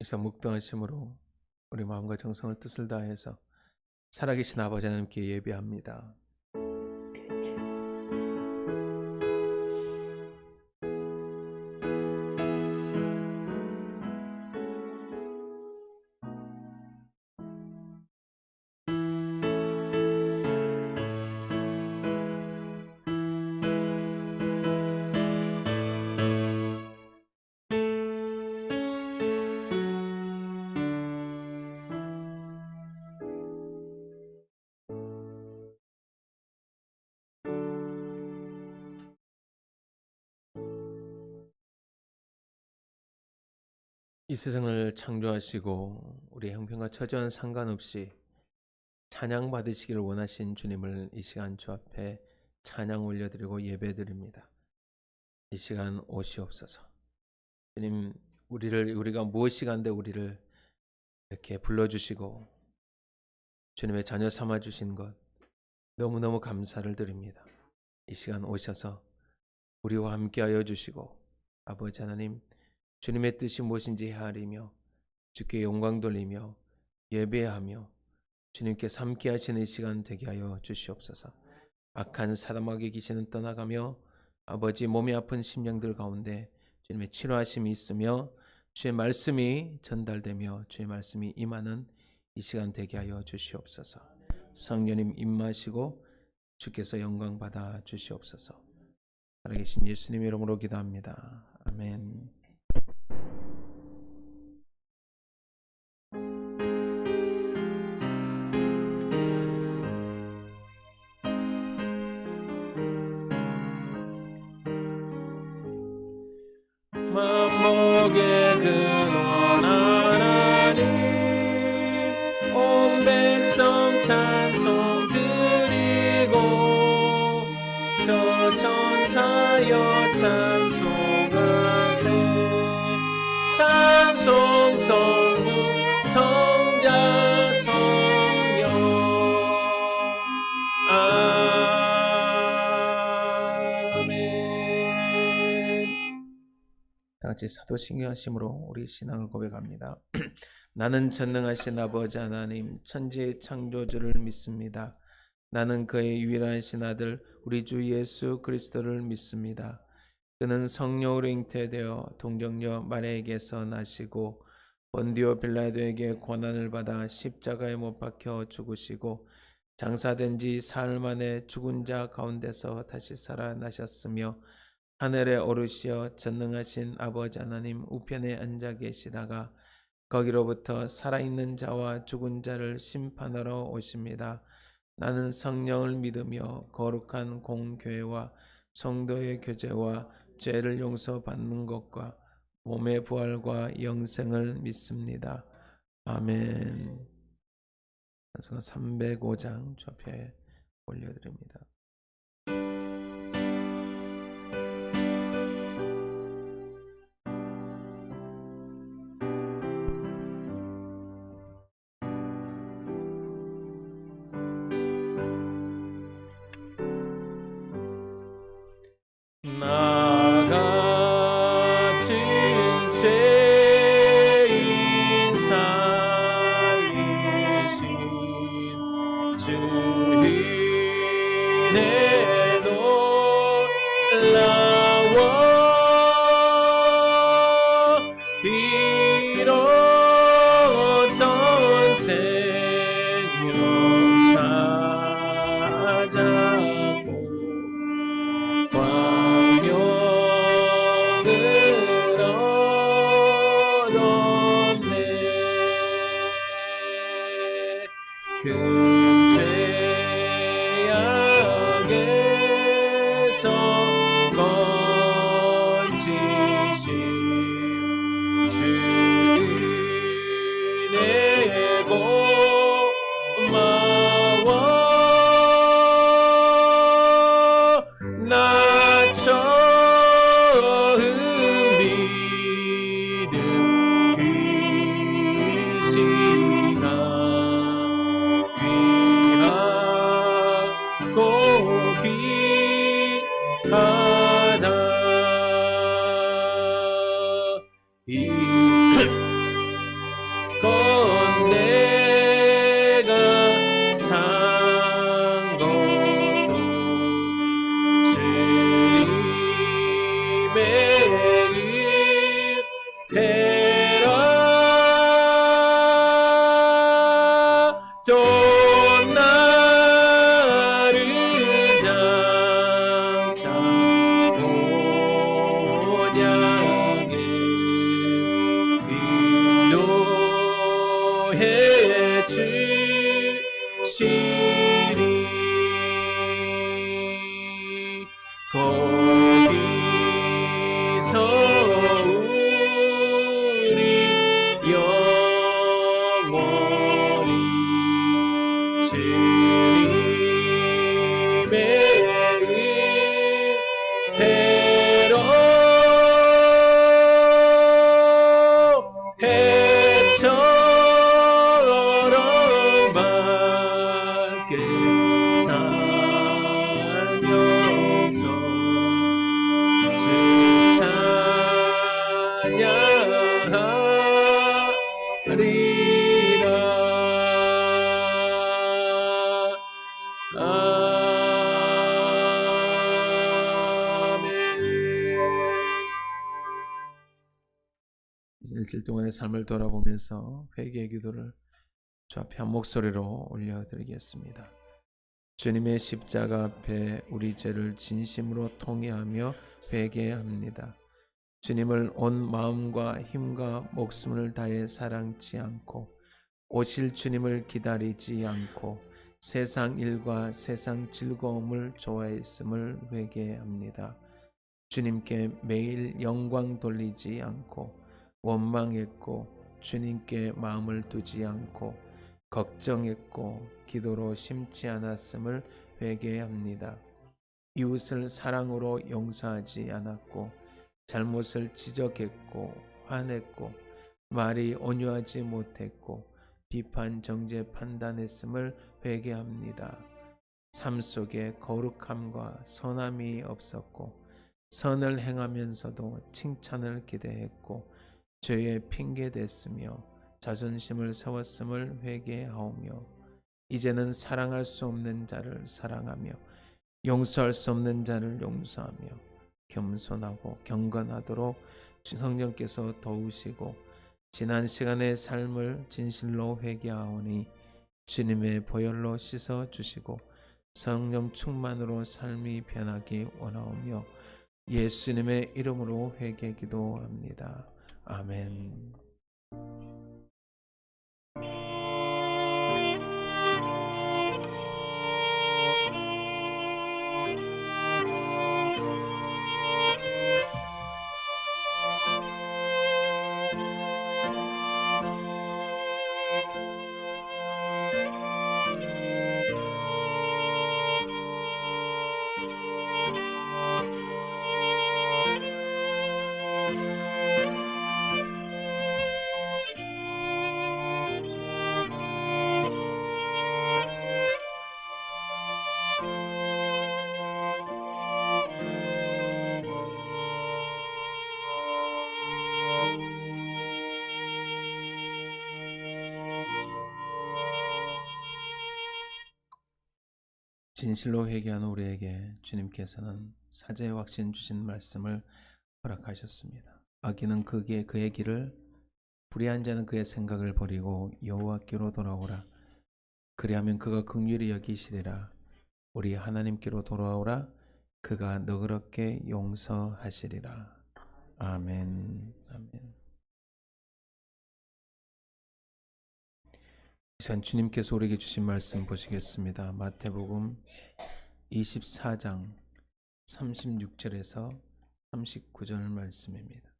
이서 묵도하심으로 우리 마음과 정성을 뜻을 다해서 살아계신 아버지 하나님께 예배합니다. 이 세상을 창조하시고 우리 형편과 처지와는 상관없이 찬양 받으시기를 원하신 주님을 이 시간 주 앞에 찬양 올려드리고 예배드립니다. 이 시간 오시옵소서. 주님, 우리가 무엇이간데 우리를 이렇게 불러주시고 주님의 자녀 삼아 주신 것 너무너무 감사를 드립니다. 이 시간 오셔서 우리와 함께하여 주시고 아버지 하나님, 주님의 뜻이 무엇인지 헤아리며 주께 영광 돌리며 예배하며 주님께 삼게 하시는 이 시간 되게 하여 주시옵소서. 악한 사람에게 귀신은 떠나가며 아버지 몸이 아픈 심령들 가운데 주님의 치료하심이 있으며 주의 말씀이 전달되며 주의 말씀이 임하는 이 시간 되게 하여 주시옵소서. 성령님 임하시고 주께서 영광 받아 주시옵소서. 살아계신 예수님 이름으로 기도합니다. 아멘. 만복의 근원 하나님, 온 백성 찬송 드리고 저 천사여 찬송하세. 찬송 성부 성자 성령 아멘. 다같이 사도신경하심으로 우리 신앙을 고백합니다. 나는 전능하신 아버지 하나님 천지의 창조주를 믿습니다. 나는 그의 유일하신 아들 우리 주 예수 그리스도를 믿습니다. 그는 성령으로 잉태되어 동정녀 마리아에게서 나시고 본디오 빌라도에게 고난을 받아 십자가에 못 박혀 죽으시고 장사된 지 사흘 만에 죽은 자 가운데서 다시 살아나셨으며 하늘에 오르시어 전능하신 아버지 하나님 우편에 앉아 계시다가 거기로부터 살아있는 자와 죽은 자를 심판하러 오십니다. 나는 성령을 믿으며 거룩한 공교회와 성도의 교제와 죄를 용서받는 것과 몸의 부활과 영생을 믿습니다. 아멘. 찬송가 305장 좌표에 올려드립니다. 나 같은 죄인 살리신 주인의 놀라워 잃었던 생명 찾았고 그 죄악에서 거기서 우리 영원히 주님의 은혜로 해처럼 밝게 살면서 주 찬양하리라. 아멘. 일주일 동안의 삶을 돌아보면서 회개의 기도를 주 앞에 한 목소리로 올려드리겠습니다. 주님의 십자가 앞에 우리 죄를 진심으로 통회하며 회개합니다. 주님을 온 마음과 힘과 목숨을 다해 사랑치 않고 오실 주님을 기다리지 않고 세상 일과 세상 즐거움을 좋아했음을 회개합니다. 주님께 매일 영광 돌리지 않고 원망했고 주님께 마음을 두지 않고 걱정했고 기도로 심지 않았음을 회개합니다. 이웃을 사랑으로 용서하지 않았고 잘못을 지적했고 화냈고 말이 온유하지 못했고 비판 정죄 판단했음을 회개합니다. 삶 속에 거룩함과 선함이 없었고 선을 행하면서도 칭찬을 기대했고 죄의 핑계 댔으며 자존심을 세웠음을 회개하오며 이제는 사랑할 수 없는 자를 사랑하며 용서할 수 없는 자를 용서하며 겸손하고 경건하도록 성령께서 도우시고 지난 시간의 삶을 진실로 회개하오니 주님의 보혈로 씻어 주시고 성령 충만으로 삶이 변하기 원하오며 예수님의 이름으로 회개 기도합니다. 아멘. 진실로 회개하는 우리에게 주님께서는 사죄의 확신 주신 말씀을 허락하셨습니다. 악인은 그의 길을, 불의한 자는 그의 생각을 버리고 여호와께로 돌아오라. 그리하면 그가 긍휼히 여기시리라. 우리 하나님께로 돌아오라. 그가 너그럽게 용서하시리라. 아멘. 아멘. 이산 주님께서 우리에게 주신 말씀 보시겠습니다. 마태복음 24장 36절에서 39절 말씀입니다.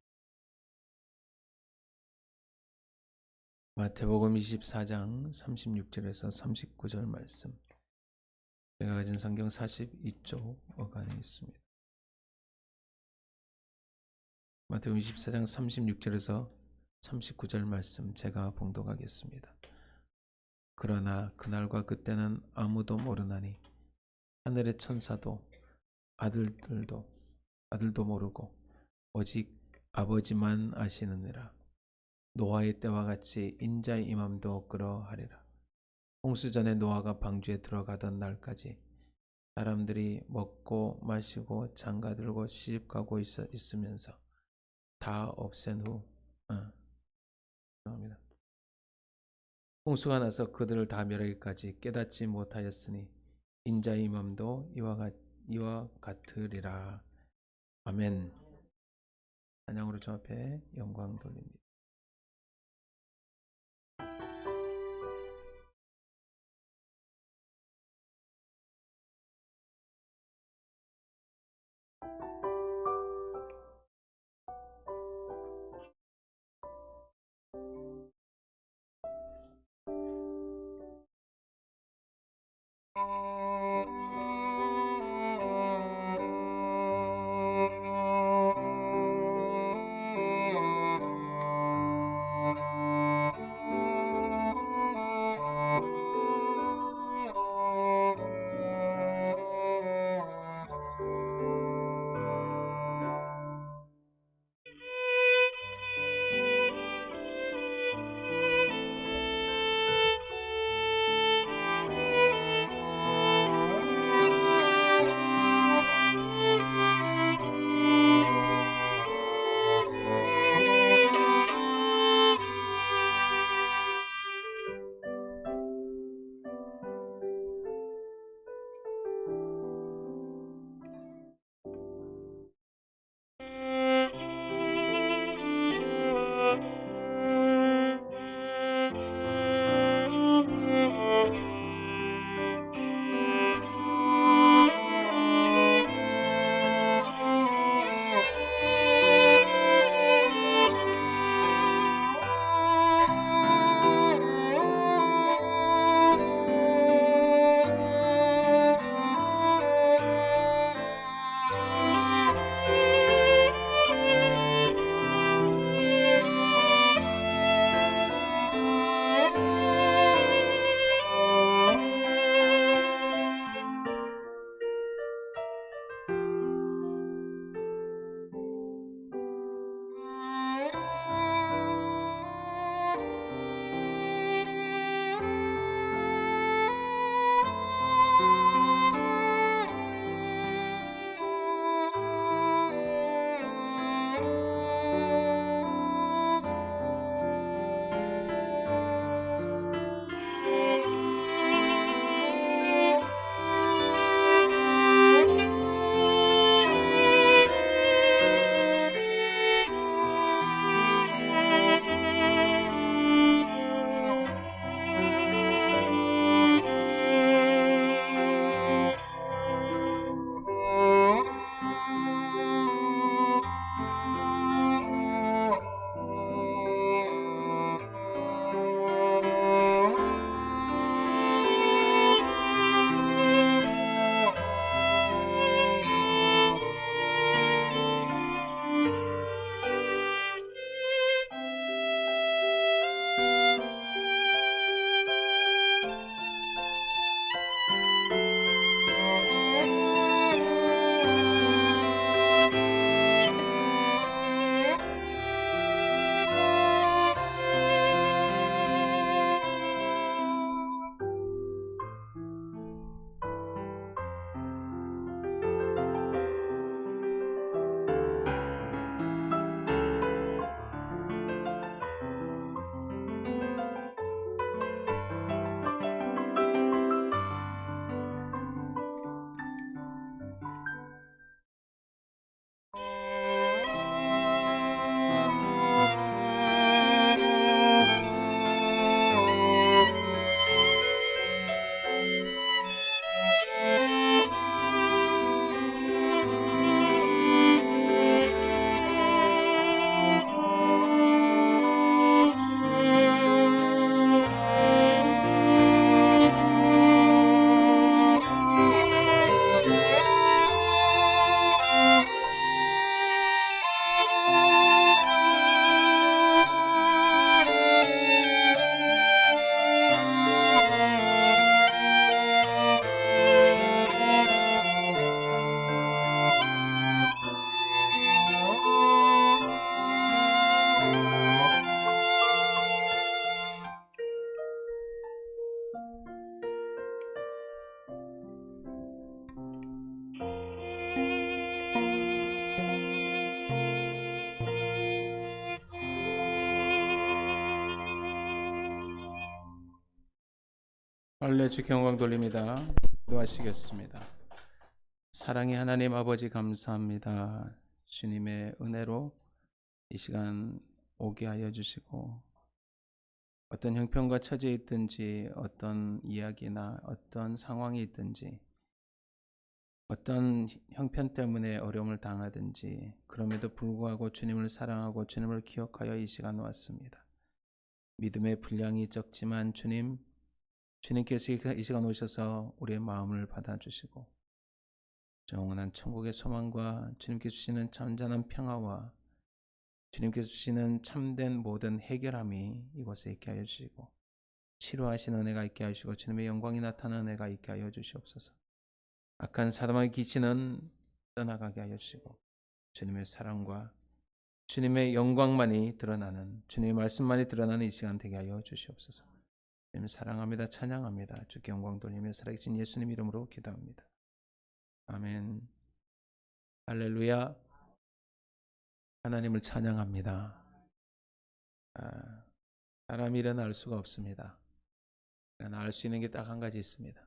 마태복음 24장 36절에서 39절 말씀. 제가 가진 성경 42쪽 어간에 있습니다. 마태복음 24장 36절에서 39절 말씀 제가 봉독하겠습니다. 그러나 그날과 그때는 아무도 모르나니 하늘의 천사도 아들도 모르고 오직 아버지만 아시느니라. 노아의 때와 같이 인자의 임함도 그러하리라. 홍수 전에 노아가 방주에 들어가던 날까지 사람들이 먹고 마시고 장가들고 시집가고 있으면서 다 없앤 후 죄송합니다. 홍수가 나서 그들을 다 멸하기까지 깨닫지 못하였으니 인자의 임함도 이와 같으리라. 아멘. 찬양으로 주 앞에 영광 돌립니다. 할렐루야. 주께 영광 돌립니다. 기도하시겠습니다. 사랑의 하나님 아버지 감사합니다. 주님의 은혜로 이 시간 오게 하여 주시고, 어떤 형편과 처지에 있든지, 어떤 이야기나 어떤 상황이 있든지, 어떤 형편 때문에 어려움을 당하든지, 그럼에도 불구하고 주님을 사랑하고 주님을 기억하여 이 시간 왔습니다. 믿음의 분량이 적지만 주님께서 이 시간 오셔서 우리의 마음을 받아주시고, 영원한 천국의 소망과 주님께서 주시는 잔잔한 평화와 주님께서 주시는 참된 모든 해결함이 이곳에 있게 하여 주시고, 치료하시는 은혜가 있게 하시고, 주님의 영광이 나타나는 은혜가 있게 하여 주시옵소서. 악한 사단의 기치는 떠나가게 하여 주시고, 주님의 사랑과 주님의 영광만이 드러나는, 주님의 말씀만이 드러나는 이 시간 되게 하여 주시옵소서. 주님 사랑합니다. 찬양합니다. 주께 영광 돌리며 살아계신 예수님 이름으로 기도합니다. 아멘. 할렐루야. 하나님을 찬양합니다. 사람이 일어나 알 수가 없습니다. 그러나 알 수 있는 게 딱 한 가지 있습니다.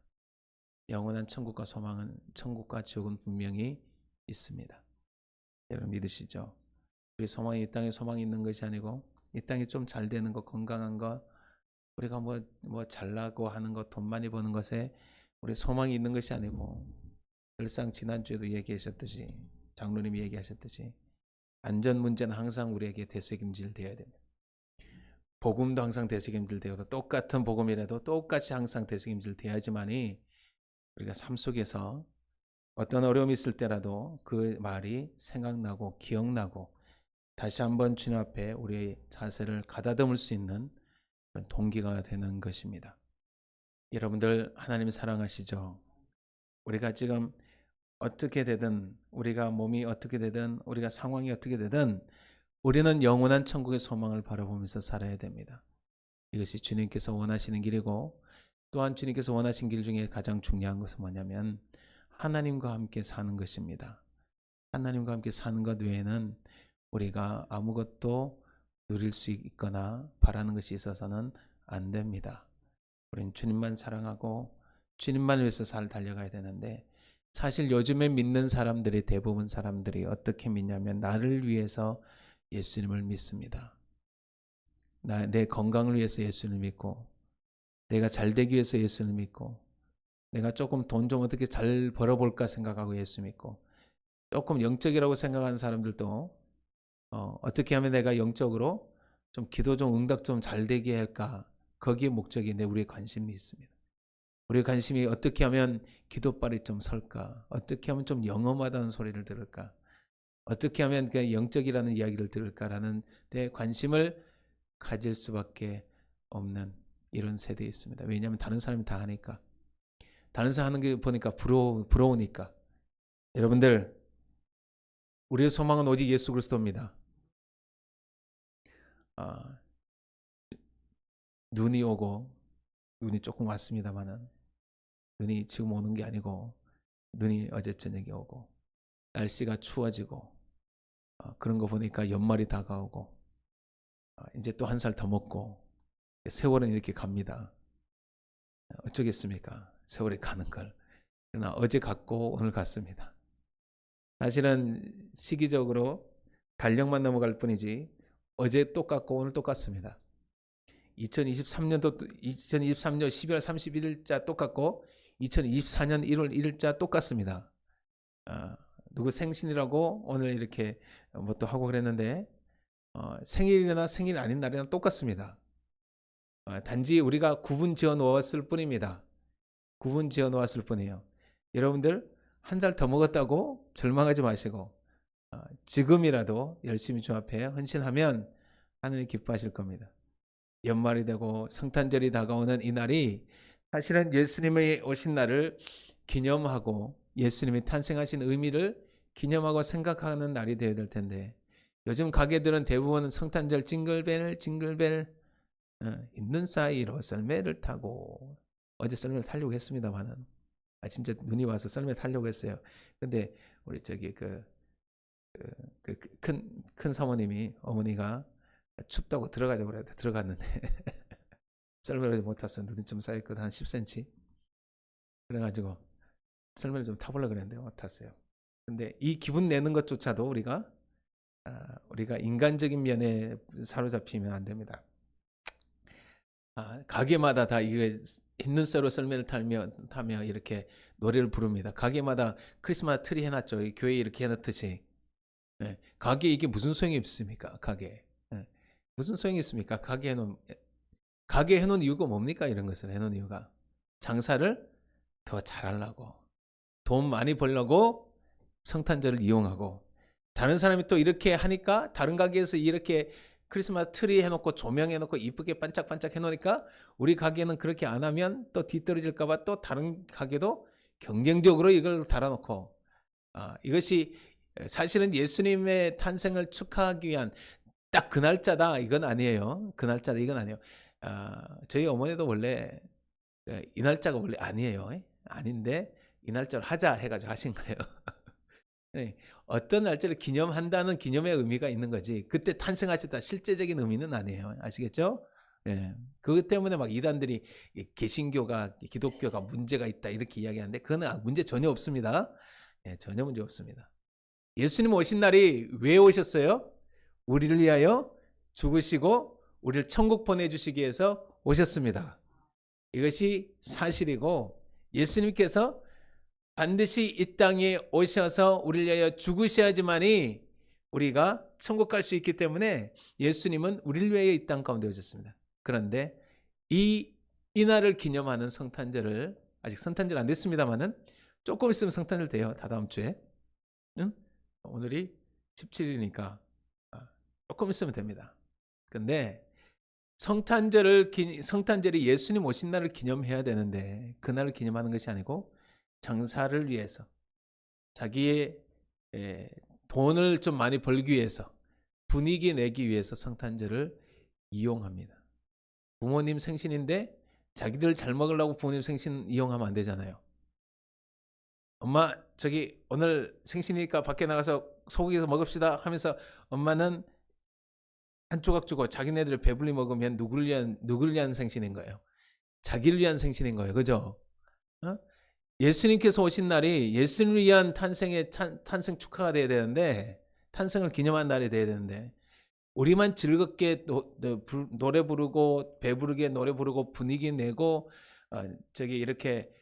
영원한 천국과 소망은, 천국과 지옥은 분명히 있습니다. 여러분 믿으시죠? 우리 소망이 이 땅에 소망이 있는 것이 아니고, 이 땅이 좀 잘 되는 것, 건강한 것, 우리가 뭐 잘나고 하는 것, 돈 많이 버는 것에 우리 소망이 있는 것이 아니고, 늘상 지난주에도 얘기하셨듯이, 장로님이 얘기하셨듯이, 안전 문제는 항상 우리에게 대책임질 되어야 됩니다. 복음도 항상 대책임질 되어도, 똑같은 복음이라도 똑같이 항상 대책임질 되어야지만이 우리가 삶 속에서 어떤 어려움이 있을 때라도 그 말이 생각나고 기억나고, 다시 한번 주님 앞에 우리의 자세를 가다듬을 수 있는 그런 동기가 되는 것입니다. 여러분들 하나님 사랑하시죠? 우리가 지금 어떻게 되든, 우리가 몸이 어떻게 되든, 우리가 상황이 어떻게 되든, 우리는 영원한 천국의 소망을 바라보면서 살아야 됩니다. 이것이 주님께서 원하시는 길이고, 또한 주님께서 원하신 길 중에 가장 중요한 것은 뭐냐면 하나님과 함께 사는 것입니다. 하나님과 함께 사는 것 외에는 우리가 아무것도 누릴 수 있거나 바라는 것이 있어서는 안 됩니다. 우리는 주님만 사랑하고 주님만 위해서 살 달려가야 되는데, 사실 요즘에 믿는 사람들이, 대부분 사람들이 어떻게 믿냐면 나를 위해서 예수님을 믿습니다. 내 건강을 위해서 예수님을 믿고, 내가 잘 되기 위해서 예수님을 믿고, 내가 조금 돈 좀 어떻게 잘 벌어볼까 생각하고 예수 믿고, 조금 영적이라고 생각하는 사람들도 어떻게 하면 내가 영적으로 좀 기도 좀 응답 좀 잘 되게 할까, 거기에 목적이 우리의 관심이 있습니다. 우리의 관심이 어떻게 하면 기도발이 좀 설까, 어떻게 하면 좀 영험하다는 소리를 들을까, 어떻게 하면 그냥 영적이라는 이야기를 들을까라는 데 관심을 가질 수밖에 없는 이런 세대에 있습니다. 왜냐하면 다른 사람이 다 하니까, 다른 사람 하는 게 보니까 부러우니까. 여러분들, 우리의 소망은 오직 예수 그리스도입니다. 눈이 오고, 눈이 조금 왔습니다만은, 눈이 지금 오는 게 아니고, 눈이 어제 저녁에 오고, 날씨가 추워지고, 그런 거 보니까 연말이 다가오고, 이제 또 한 살 더 먹고, 세월은 이렇게 갑니다. 어쩌겠습니까? 세월이 가는 걸. 그러나 어제 갔고 오늘 갔습니다. 사실은 시기적으로 달력만 넘어갈 뿐이지 어제 똑같고 오늘 똑같습니다. 2023년도 2023년 12월 31일자 똑같고 2024년 1월 1일자 똑같습니다. 누구 생신이라고 오늘 이렇게 뭐 또 하고 그랬는데, 생일이나 생일 아닌 날이나 똑같습니다. 단지 우리가 구분 지어 놓았을 뿐입니다. 구분 지어 놓았을 뿐이에요. 여러분들 한 살 더 먹었다고 절망하지 마시고, 지금이라도 열심히 주 앞에 헌신하면 하나님 기뻐하실 겁니다. 연말이 되고 성탄절이 다가오는 이 날이 사실은 예수님의 오신 날을 기념하고 예수님이 탄생하신 의미를 기념하고 생각하는 날이 되어야 될 텐데, 요즘 가게들은 대부분 성탄절 징글벨 징글벨, 있는 사이로 썰매를 타고, 어제 썰매를 타려고 했습니다만은 진짜 눈이 와서 썰매 타려고 했어요. 근데 우리 저기 큰 사모님이, 어머니가 춥다고 들어가자고 그래 들어갔는데 썰매를 못 탔어요. 눈이 좀 쌓였거든, 한 10cm. 그래가지고 썰매를 좀 타보려고 그랬는데 못 탔어요. 근데 이 기분 내는 것조차도 우리가 인간적인 면에 사로잡히면 안 됩니다. 가게마다 다 이게 있는 쇠로 썰매를 타며 이렇게 노래를 부릅니다. 가게마다 크리스마스 트리 해놨죠. 교회 이렇게 해놨듯이. 네. 가게 이게 무슨 소용이 있습니까? 가게. 네. 무슨 소용이 있습니까? 가게 해놓은 이유가 뭡니까? 이런 것을 해놓은 이유가 장사를 더 잘하려고, 돈 많이 벌려고 성탄절을 이용하고, 다른 사람이 또 이렇게 하니까 다른 가게에서 이렇게 크리스마스 트리 해놓고 조명해놓고 이쁘게 반짝반짝 해놓으니까 우리 가게는 그렇게 안 하면 또 뒤떨어질까봐 또 다른 가게도 경쟁적으로 이걸 달아놓고, 이것이 사실은 예수님의 탄생을 축하하기 위한 딱 그 날짜다 이건 아니에요. 그 날짜다 이건 아니에요. 저희 어머니도 원래 이 날짜가 원래 아니에요. 아닌데 이 날짜로 하자 해가지고 하신 거예요. 네, 어떤 날짜를 기념한다는 기념의 의미가 있는 거지 그때 탄생하셨다 실제적인 의미는 아니에요. 아시겠죠? 네, 그것 때문에 막 이단들이 개신교가 기독교가 문제가 있다 이렇게 이야기하는데 그건 문제 전혀 없습니다. 네, 전혀 문제 없습니다. 예수님 오신 날이 왜 오셨어요? 우리를 위하여 죽으시고 우리를 천국 보내주시기 위해서 오셨습니다. 이것이 사실이고 예수님께서 반드시 이 땅에 오셔서 우리를 위하여 죽으셔야지만이 우리가 천국 갈 수 있기 때문에 예수님은 우리를 위하여 이 땅 가운데 오셨습니다. 그런데 이 날을 기념하는 성탄절을 아직 성탄절 안 됐습니다만은 조금 있으면 성탄절 돼요. 다다음 주에. 응? 오늘이 17일이니까 조금 있으면 됩니다. 근데 성탄절이 예수님 오신 날을 기념해야 되는데 그날을 기념하는 것이 아니고 장사를 위해서 자기의 돈을 좀 많이 벌기 위해서 분위기 내기 위해서 성탄절을 이용합니다. 부모님 생신인데 자기들 잘 먹으려고 부모님 생신 이용하면 안 되잖아요. 엄마 저기 오늘 생신이니까 밖에 나가서 소고기에서 먹읍시다 하면서 엄마는 한 조각 주고 자기네들 배불리 먹으면 누구를 위한 생신인 거예요? 자기를 위한 생신인 거예요. 그죠? 예수님께서 오신 날이 예수님을 위한 탄생 축하가 돼야 되는데 탄생을 기념한 날이 돼야 되는데 우리만 즐겁게 노래 부르고 배부르게 노래 부르고 분위기 내고 이렇게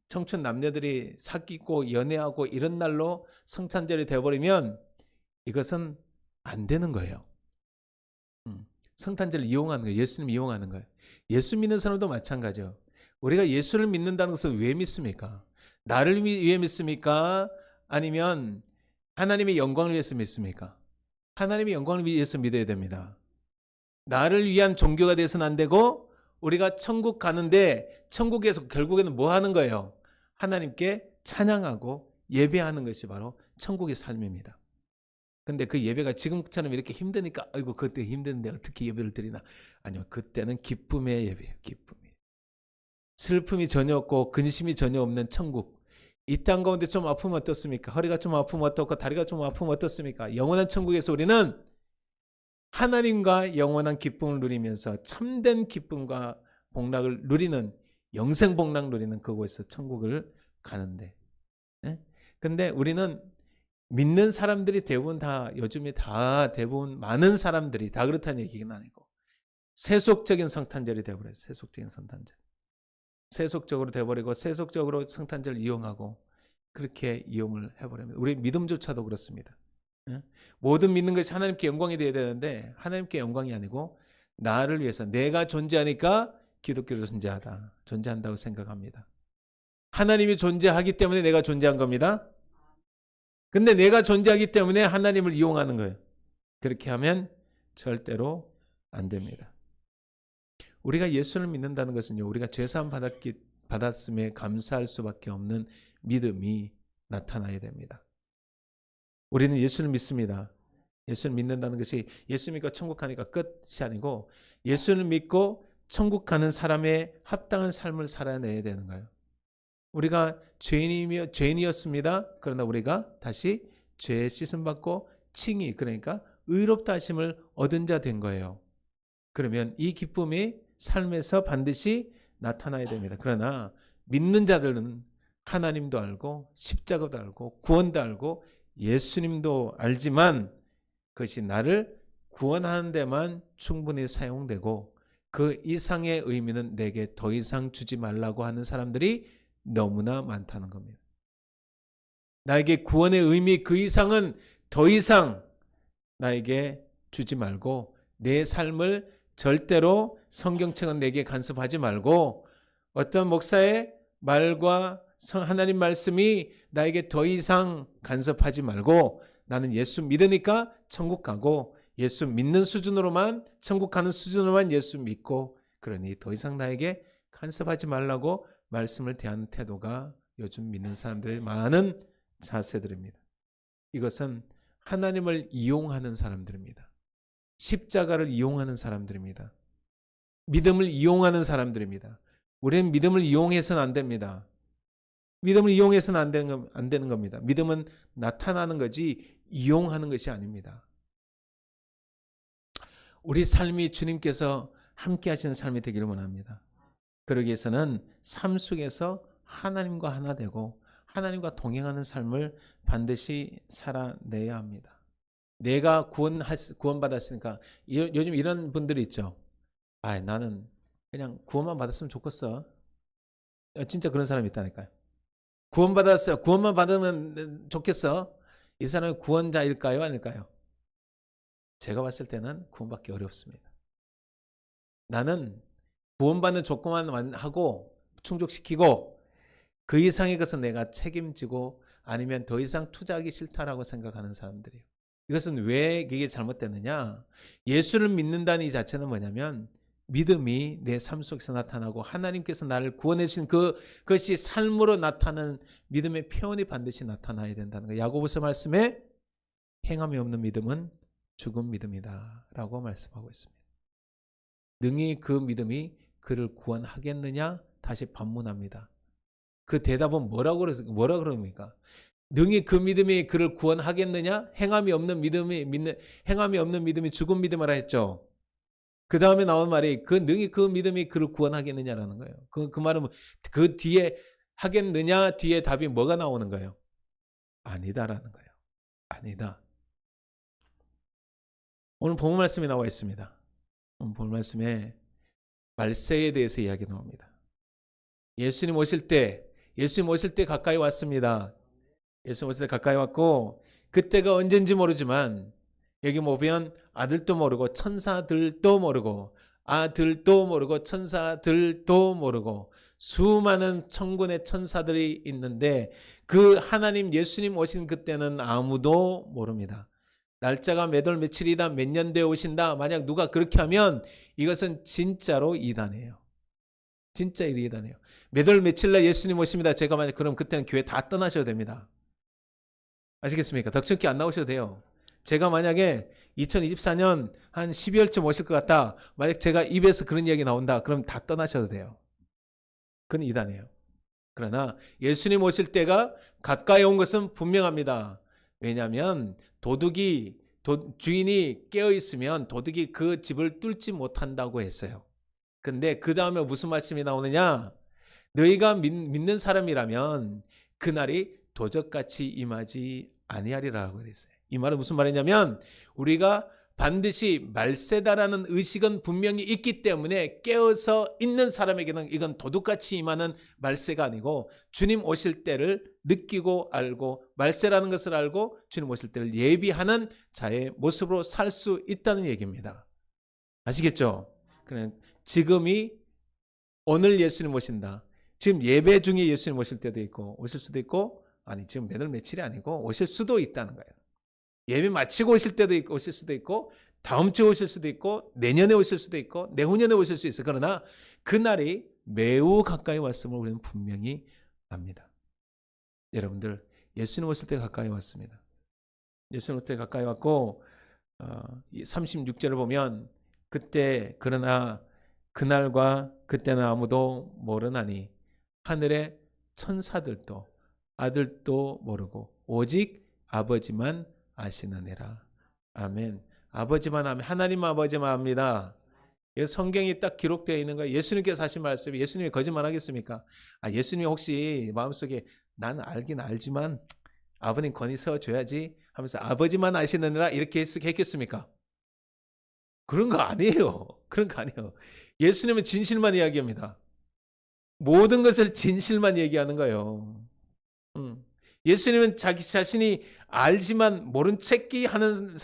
청춘 남녀들이 사귀고 연애하고 이런 날로 성탄절이 되어버리면 이것은 안 되는 거예요. 성탄절을 이용하는 거예요. 예수님 이용하는 거예요. 예수 믿는 사람도 마찬가지죠. 우리가 예수를 믿는다는 것을 왜 믿습니까? 나를 위해 믿습니까? 아니면 하나님의 영광을 위해서 믿습니까? 하나님의 영광을 위해서 믿어야 됩니다. 나를 위한 종교가 돼서는 안 되고 우리가 천국 가는데 천국에서 결국에는 뭐 하는 거예요? 하나님께 찬양하고 예배하는 것이 바로 천국의 삶입니다. 근데 그 예배가 지금처럼 이렇게 힘드니까 아이고 그때 힘든데 어떻게 예배를 드리나. 아니요. 그때는 기쁨의 예배예요. 기쁨이. 슬픔이 전혀 없고 근심이 전혀 없는 천국. 이 땅 가운데 좀 아프면 어떻습니까? 허리가 좀 아프면 어떻고 다리가 좀 아프면 어떻습니까? 영원한 천국에서 우리는 하나님과 영원한 기쁨을 누리면서 참된 기쁨과 복락을 누리는 영생 복락 누리는 그곳에서 천국을 가는데. 근데 우리는 믿는 사람들이 대부분 다 요즘에 다 대부분 많은 사람들이 다 그렇다는 얘기는 아니고 세속적인 성탄절이 되어버려요. 세속적인 성탄절. 세속적으로 돼버리고 세속적으로 성탄절을 이용하고 그렇게 이용을 해버립니다. 우리 믿음조차도 그렇습니다. 모든 믿는 것이 하나님께 영광이 되어야 되는데 하나님께 영광이 아니고 나를 위해서 내가 존재하니까 기독교도 존재한다고 생각합니다. 하나님이 존재하기 때문에 내가 존재한 겁니다. 근데 내가 존재하기 때문에 하나님을 이용하는 거예요. 그렇게 하면 절대로 안 됩니다. 우리가 예수를 믿는다는 것은요, 우리가 죄사함 받았음에 감사할 수밖에 없는 믿음이 나타나야 됩니다. 우리는 예수를 믿습니다. 예수를 믿는다는 것이 예수 믿고 천국 가니까 끝이 아니고 예수를 믿고 천국 가는 사람의 합당한 삶을 살아내야 되는 거예요. 우리가 죄인이었습니다. 그러나 우리가 다시 죄에 씻음받고 칭의, 그러니까 의롭다 하심을 얻은 자 된 거예요. 그러면 이 기쁨이 삶에서 반드시 나타나야 됩니다. 그러나 믿는 자들은 하나님도 알고 십자가도 알고 구원도 알고 예수님도 알지만 그것이 나를 구원하는 데만 충분히 사용되고 그 이상의 의미는 내게 더 이상 주지 말라고 하는 사람들이 너무나 많다는 겁니다. 나에게 구원의 의미 그 이상은 더 이상 나에게 주지 말고 내 삶을 절대로 성경책은 내게 간섭하지 말고 어떤 목사의 말과 하나님 말씀이 나에게 더 이상 간섭하지 말고 나는 예수 믿으니까 천국 가고 예수 믿는 수준으로만 천국 가는 수준으로만 예수 믿고 그러니 더 이상 나에게 간섭하지 말라고 말씀을 대하는 태도가 요즘 믿는 사람들의 많은 자세들입니다. 이것은 하나님을 이용하는 사람들입니다. 십자가를 이용하는 사람들입니다. 믿음을 이용하는 사람들입니다. 우리는 믿음을 이용해서는 안 됩니다. 믿음을 이용해서는 안 되는 겁니다. 믿음은 나타나는 거지 이용하는 것이 아닙니다. 우리 삶이 주님께서 함께 하시는 삶이 되기를 원합니다. 그러기 위해서는 삶 속에서 하나님과 하나 되고 하나님과 동행하는 삶을 반드시 살아내야 합니다. 내가 구원받았으니까 요즘 이런 분들이 있죠. 나는 그냥 구원만 받았으면 좋겠어. 진짜 그런 사람이 있다니까요. 구원받았어요. 구원만 받으면 좋겠어. 이 사람이 구원자일까요? 아닐까요? 제가 봤을 때는 구원받기 어렵습니다. 나는 구원받는 조건만 하고 충족시키고 그 이상의 것은 내가 책임지고 아니면 더 이상 투자하기 싫다라고 생각하는 사람들이에요. 이것은 왜 이게 잘못됐느냐? 예수를 믿는다는 이 자체는 뭐냐면 믿음이 내 삶 속에서 나타나고 하나님께서 나를 구원해 주신 그것이 삶으로 나타나는 믿음의 표현이 반드시 나타나야 된다는 거예요. 야고보서 말씀에 행함이 없는 믿음은 죽은 믿음이다 라고 말씀하고 있습니다. 능히 그 믿음이 그를 구원하겠느냐? 다시 반문합니다. 그 대답은 뭐라 그럽니까? 능히 그 믿음이 그를 구원하겠느냐? 행함이 없는 믿음이 죽은 믿음이라 했죠. 그 다음에 나온 말이 능히 그 믿음이 그를 구원하겠느냐라는 거예요. 그 말은 그 뒤에 하겠느냐 뒤에 답이 뭐가 나오는 거예요? 아니다라는 거예요. 아니다. 오늘 본문 말씀이 나와 있습니다. 오늘 본문 말씀에 말세에 대해서 이야기 나옵니다. 예수님 오실 때 가까이 왔습니다. 예수님 오실 때 가까이 왔고 그때가 언젠지 모르지만 여기 보면 아들도 모르고 천사들도 모르고 아들도 모르고 천사들도 모르고 수많은 천군의 천사들이 있는데 그 하나님 예수님 오신 그때는 아무도 모릅니다. 날짜가 몇 월 며칠이다 몇 년대에 오신다 만약 누가 그렇게 하면 이것은 진짜로 이단이에요. 진짜 이단이에요. 몇 월 며칠날 예수님 오십니다. 제가 만약 그럼 그때는 교회 다 떠나셔도 됩니다. 아시겠습니까? 덕천기 안 나오셔도 돼요. 제가 만약에 2024년 한 12월쯤 오실 것 같다. 만약 제가 입에서 그런 이야기 나온다. 그럼 다 떠나셔도 돼요. 그건 이단이에요. 그러나 예수님 오실 때가 가까이 온 것은 분명합니다. 왜냐하면 주인이 깨어있으면 도둑이 그 집을 뚫지 못한다고 했어요. 근데 그 다음에 무슨 말씀이 나오느냐? 너희가 믿는 사람이라면 그날이 도적같이 임하지 아니하리라고 했어요. 이 말은 무슨 말이냐면 우리가 반드시 말세다라는 의식은 분명히 있기 때문에 깨어서 있는 사람에게는 이건 도둑같이 임하는 말세가 아니고 주님 오실 때를 느끼고 알고 말세라는 것을 알고 주님 오실 때를 예비하는 자의 모습으로 살 수 있다는 얘기입니다. 아시겠죠? 그냥 지금이 오늘 예수님 오신다. 지금 예배 중에 예수님 오실 때도 있고 오실 수도 있고 아니 지금 몇 월 며칠이 아니고 오실 수도 있다는 거예요. 예배 마치고 오실 때도 있고 오실 수도 있고 다음 주에 오실 수도 있고 내년에 오실 수도 있고 내후년에 오실 수 있어요. 그러나 그날이 매우 가까이 왔음을 우리는 분명히 압니다. 여러분들 예수님 오실 때 가까이 왔습니다. 예수님 오실 때 가까이 왔고 36절을 보면 그때 그러나 그날과 그때는 아무도 모르나니 하늘의 천사들도 아들도 모르고 오직 아버지만 아시느니라. 아멘. 아버지만 하나님 아버지만 압니다. 성경이 딱 기록되어 있는 거예요. 예수님께서 하신 말씀이, 예수님이 거짓말 하겠습니까? 예수님이 혹시 마음속에 나는 알긴 알지만 아버님 권위 세워줘야지 하면서 아버지만 아시느니라 이렇게 했겠습니까? 그런 거 아니에요. 그런 거 아니에요. 예수님은 진실만 이야기합니다. 모든 것을 진실만 얘기하는 거예요. 예수님은 자기 자신이 알지만 모른 척기 하는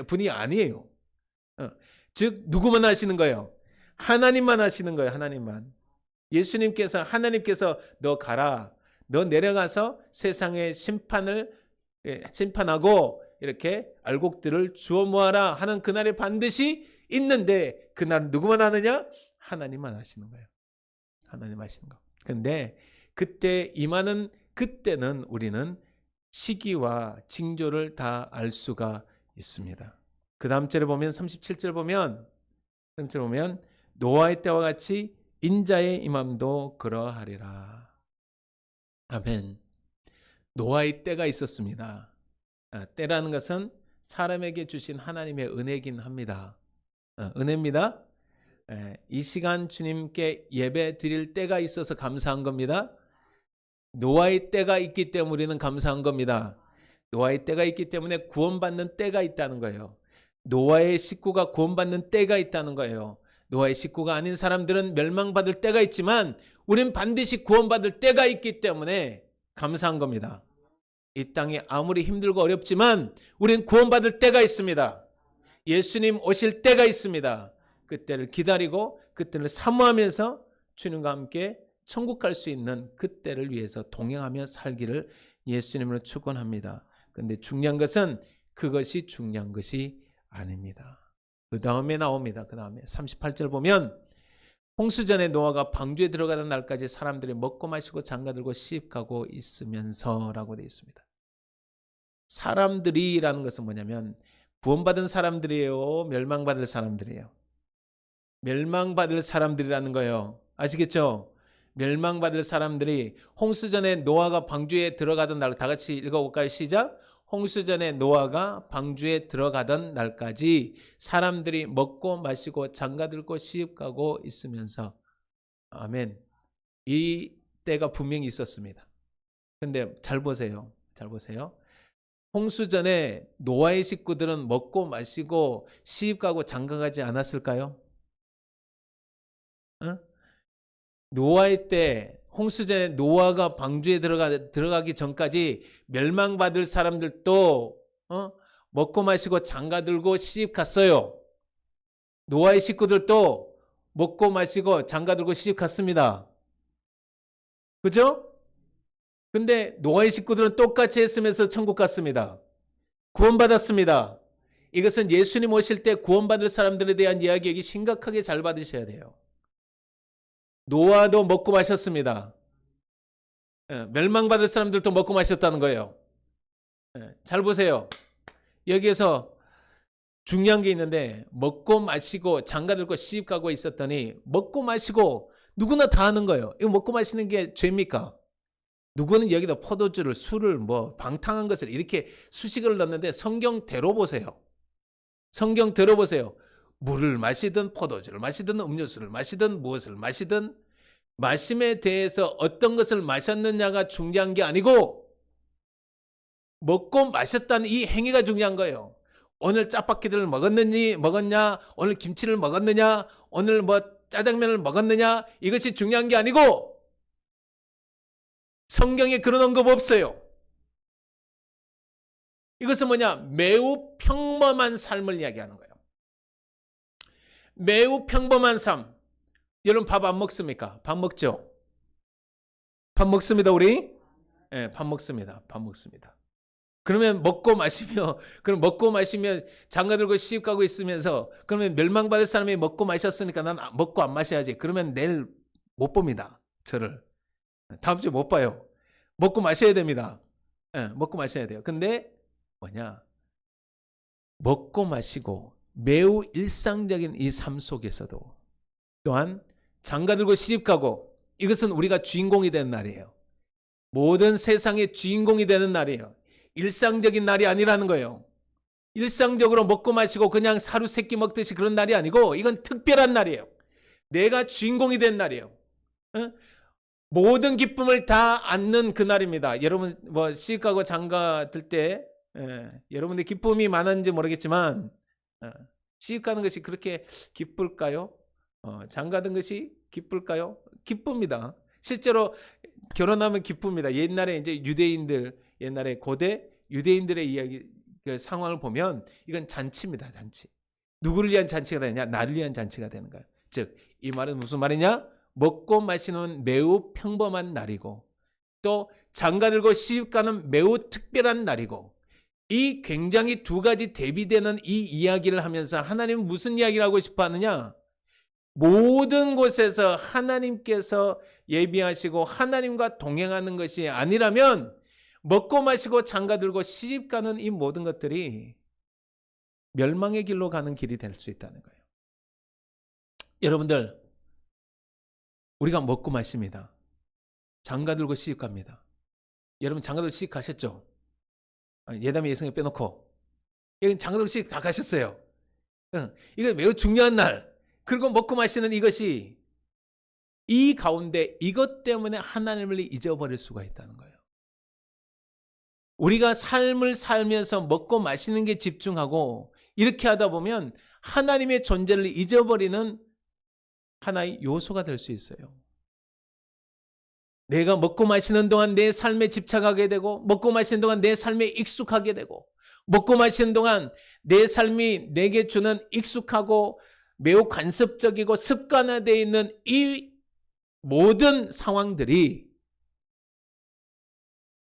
분이 아니에요. 즉 누구만 하시는 거예요? 하나님만 하시는 거예요. 하나님만. 하나님께서 너 가라. 너 내려가서 세상의 심판하고 이렇게 알곡들을 주워 모아라 하는 그날이 반드시 있는데 그날은 누구만 하느냐? 하나님만 하시는 거예요. 하나님 하시는 거. 근데 그때 임하는 그때는 우리는 시기와 징조를 다 알 수가 있습니다. 그 다음 절에 보면 37절 보면 노아의 때와 같이 인자의 임함도 그러하리라. 아멘. 노아의 때가 있었습니다. 때라는 것은 사람에게 주신 하나님의 은혜이긴 합니다. 은혜입니다. 이 시간 주님께 예배 드릴 때가 있어서 감사한 겁니다. 노아의 때가 있기 때문에 우리는 감사한 겁니다. 노아의 때가 있기 때문에 구원받는 때가 있다는 거예요. 노아의 식구가 구원받는 때가 있다는 거예요. 노아의 식구가 아닌 사람들은 멸망받을 때가 있지만 우린 반드시 구원받을 때가 있기 때문에 감사한 겁니다. 이 땅이 아무리 힘들고 어렵지만 우린 구원받을 때가 있습니다. 예수님 오실 때가 있습니다. 그때를 기다리고 그때를 사모하면서 주님과 함께 천국 갈 수 있는 그때를 위해서 동행하며 살기를 예수님으로 축원합니다. 그런데 중요한 것은 그것이 중요한 것이 아닙니다. 그 다음에 나옵니다. 그 다음에 38절 보면 홍수전에 노아가 방주에 들어가는 날까지 사람들이 먹고 마시고 장가들고 시집가고 있으면서라고 되어 있습니다. 사람들이라는 것은 뭐냐면 구원받은 사람들이에요? 멸망받을 사람들이에요? 멸망받을 사람들이라는 거예요. 아시겠죠? 멸망받을 사람들이 홍수전에 노아가 방주에 들어가던 날, 다 같이 읽어볼까요? 시작. 홍수전에 노아가 방주에 들어가던 날까지 사람들이 먹고 마시고 장가들고 시집가고 있으면서. 아멘. 이 때가 분명히 있었습니다. 근데 잘 보세요. 잘 보세요. 홍수전에 노아의 식구들은 먹고 마시고 시집가고 장가가지 않았을까요? 노아의 때, 홍수전에 노아가 방주에 들어가기 전까지 멸망받을 사람들도 먹고 마시고 장가들고 시집갔어요. 노아의 식구들도 먹고 마시고 장가들고 시집갔습니다. 그죠? 근데 노아의 식구들은 똑같이 했으면서 천국 갔습니다. 구원받았습니다. 이것은 예수님 오실 때 구원받을 사람들에 대한 이야기 여기 심각하게 잘 받으셔야 돼요. 노아도 먹고 마셨습니다. 멸망받을 사람들도 먹고 마셨다는 거예요. 잘 보세요. 여기에서 중요한 게 있는데 먹고 마시고 장가들고 시집가고 있었더니 먹고 마시고 누구나 다 하는 거예요. 이거 먹고 마시는 게 죄입니까? 누구는 여기다 포도주를, 술을, 방탕한 것을 이렇게 수식을 넣는데 성경대로 보세요. 성경대로 보세요. 물을 마시든 포도주를 마시든 음료수를 마시든 무엇을 마시든 마심에 대해서 어떤 것을 마셨느냐가 중요한 게 아니고 먹고 마셨다는 이 행위가 중요한 거예요. 오늘 짜파게티를 먹었냐, 오늘 김치를 먹었느냐, 오늘 짜장면을 먹었느냐, 이것이 중요한 게 아니고 성경에 그런 언급 없어요. 이것은 뭐냐? 매우 평범한 삶을 이야기하는 거예요. 매우 평범한 삶. 여러분 밥 안 먹습니까? 밥 먹죠? 밥 먹습니다, 우리? 네, 밥 먹습니다. 밥 먹습니다. 그러면 먹고 마시며 장가들고 시집가고 있으면서 그러면 멸망받을 사람이 먹고 마셨으니까 난 먹고 안 마셔야지. 그러면 내일 못 봅니다. 저를. 다음 주에 못 봐요. 먹고 마셔야 됩니다. 네, 먹고 마셔야 돼요. 근데 뭐냐? 먹고 마시고 매우 일상적인 이 삶 속에서도 또한 장가들고 시집가고 이것은 우리가 주인공이 되는 날이에요. 모든 세상의 주인공이 되는 날이에요. 일상적인 날이 아니라는 거예요. 일상적으로 먹고 마시고 그냥 하루 세끼 먹듯이 그런 날이 아니고 이건 특별한 날이에요. 내가 주인공이 된 날이에요. 어? 모든 기쁨을 다 안는 그날입니다. 여러분 뭐 시집가고 장가 들 때 여러분들 기쁨이 많았는지 모르겠지만 시집가는 것이 그렇게 기쁠까요? 장가든 것이 기쁠까요? 기쁩니다. 실제로 결혼하면 기쁩니다. 옛날에 이제 유대인들 옛날에 고대 유대인들의 이야기 그 상황을 보면 이건 잔치입니다. 잔치. 누구를 위한 잔치가 되느냐? 나를 위한 잔치가 되는 거예요. 즉 이 말은 무슨 말이냐? 먹고 마시는 매우 평범한 날이고 또 장가들고 시집가는 매우 특별한 날이고 이 굉장히 두 가지 대비되는 이 이야기를 하면서 하나님은 무슨 이야기를 하고 싶어 하느냐? 모든 곳에서 하나님께서 예비하시고 하나님과 동행하는 것이 아니라면 먹고 마시고 장가들고 시집가는 이 모든 것들이 멸망의 길로 가는 길이 될 수 있다는 거예요. 여러분들 우리가 먹고 마십니다. 장가들고 시집갑니다. 여러분 장가들고 시집 가셨죠? 예담이 예성을 빼놓고 여기 장가들고 시집 다 가셨어요. 이거 매우 중요한 날. 그리고 먹고 마시는 이것이 이 가운데 이것 때문에 하나님을 잊어버릴 수가 있다는 거예요. 우리가 삶을 살면서 먹고 마시는 게 집중하고 이렇게 하다 보면 하나님의 존재를 잊어버리는 하나의 요소가 될 수 있어요. 내가 먹고 마시는 동안 내 삶에 집착하게 되고 먹고 마시는 동안 내 삶에 익숙하게 되고 먹고 마시는 동안 내 삶이 내게 주는 익숙하고 매우 관습적이고 습관화되어 있는 이 모든 상황들이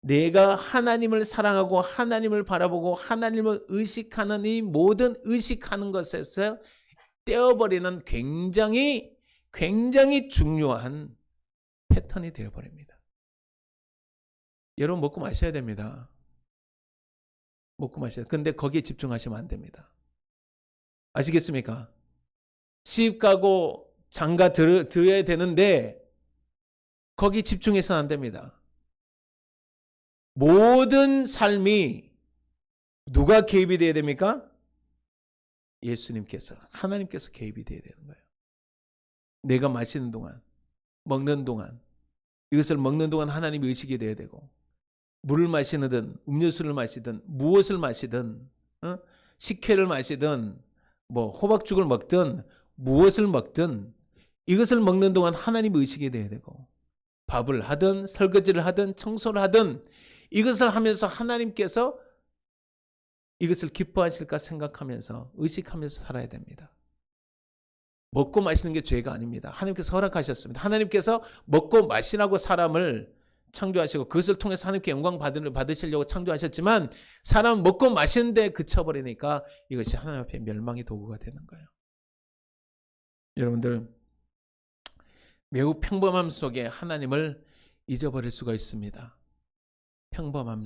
내가 하나님을 사랑하고 하나님을 바라보고 하나님을 의식하는 이 모든 의식하는 것에서 떼어버리는 굉장히 중요한 패턴이 되어버립니다. 여러분 먹고 마셔야 됩니다. 먹고 마셔야 돼요. 근데 거기에 집중하시면 안 됩니다. 아시겠습니까? 시집 가고 장가 들어야 되는데 거기 집중해서는 안 됩니다. 모든 삶이 누가 개입이 돼야 됩니까? 예수님께서, 하나님께서 개입이 돼야 되는 거예요. 내가 마시는 동안, 먹는 동안, 이것을 먹는 동안 하나님의 의식이 돼야 되고 물을 마시든 음료수를 마시든 무엇을 마시든 식혜를 마시든 뭐 호박죽을 먹든 무엇을 먹든 이것을 먹는 동안 하나님의 의식이 돼야 되고 밥을 하든 설거지를 하든 청소를 하든 이것을 하면서 하나님께서 이것을 기뻐하실까 생각하면서 의식하면서 살아야 됩니다. 먹고 마시는 게 죄가 아닙니다. 하나님께서 허락하셨습니다. 하나님께서 먹고 마시라고 사람을 창조하시고 그것을 통해서 하나님께 영광 받으시려고 창조하셨지만 사람 먹고 마시는 데 그쳐버리니까 이것이 하나님 앞에 멸망의 도구가 되는 거예요. 여러분들 매우 평범함 속에 하나님을 잊어버릴 수가 있습니다. 평범함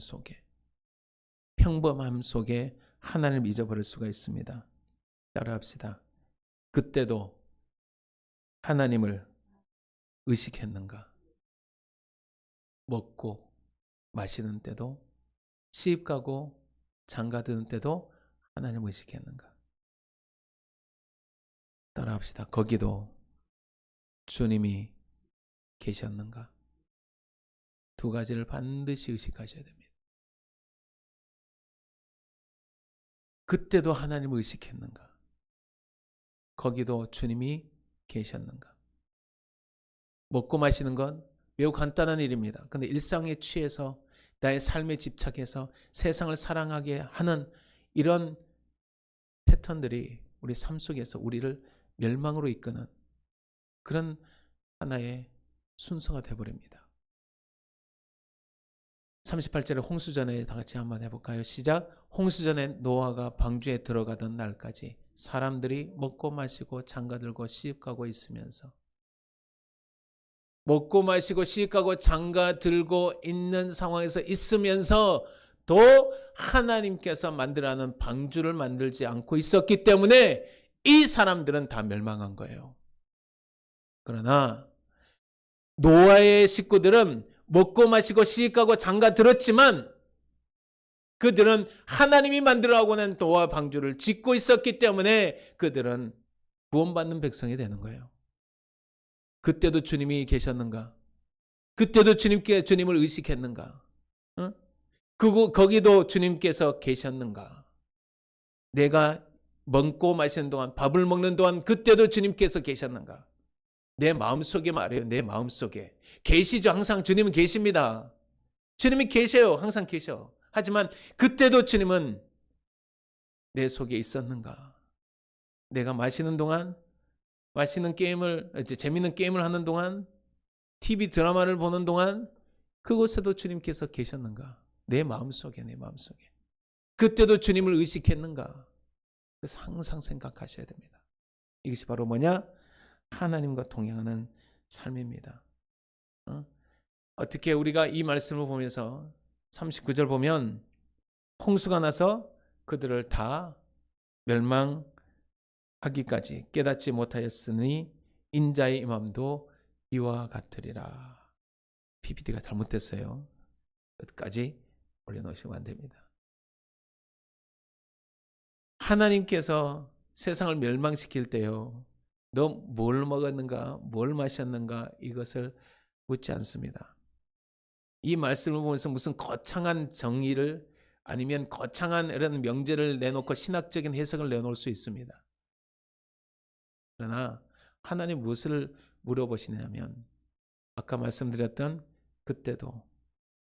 속에 하나님을 잊어버릴 수가 있습니다. 따라합시다. 그때도 하나님을 의식했는가? 먹고 마시는 때도 시집 가고 장가 드는 때도 하나님을 의식했는가? 따라합시다. 거기도 주님이 계셨는가? 두 가지를 반드시 의식하셔야 됩니다. 그때도 하나님을 의식했는가? 거기도 주님이 계셨는가? 먹고 마시는 건 매우 간단한 일입니다. 그런데 일상에 취해서 나의 삶에 집착해서 세상을 사랑하게 하는 이런 패턴들이 우리 삶 속에서 우리를 멸망으로 이끄는 그런 하나의 순서가 되어버립니다. 38절에 홍수전에 다 같이 한번 해볼까요? 시작. 홍수전에 노아가 방주에 들어가던 날까지 사람들이 먹고 마시고 장가들고 시집가고 있으면서 먹고 마시고 시집가고 장가들고 있는 상황에서 있으면서 또 하나님께서 만들어가는 방주를 만들지 않고 있었기 때문에 이 사람들은 다 멸망한 거예요. 그러나 노아의 식구들은 먹고 마시고 시집가고 장가 들었지만 그들은 하나님이 만들어가고 난 도와 방주를 짓고 있었기 때문에 그들은 구원받는 백성이 되는 거예요. 그때도 주님이 계셨는가? 그때도 주님을 의식했는가? 어? 거기도 주님께서 계셨는가? 내가 먹고 마시는 동안, 밥을 먹는 동안 그때도 주님께서 계셨는가? 내 마음속에 말해요. 내 마음속에. 계시죠. 항상 주님은 계십니다. 주님이 계셔요. 항상 계셔. 하지만 그때도 주님은 내 속에 있었는가? 내가 마시는 동안, 재밌는 게임을 하는 동안, TV 드라마를 보는 동안 그곳에도 주님께서 계셨는가? 내 마음속에. 그때도 주님을 의식했는가? 그래서 항상 생각하셔야 됩니다. 이것이 바로 뭐냐? 하나님과 동행하는 삶입니다. 어떻게 우리가 이 말씀을 보면서 39절 보면 홍수가 나서 그들을 다 멸망하기까지 깨닫지 못하였으니 인자의 임함도 이와 같으리라. PPT가 잘못됐어요. 끝까지 올려놓으시면 안 됩니다. 하나님께서 세상을 멸망시킬 때요, 너 뭘 먹었는가, 뭘 마셨는가, 이것을 묻지 않습니다. 이 말씀을 보면서 무슨 거창한 정의를 아니면 거창한 이런 명제를 내놓고 신학적인 해석을 내놓을 수 있습니다. 그러나 하나님 무엇을 물어보시냐면 아까 말씀드렸던 그때도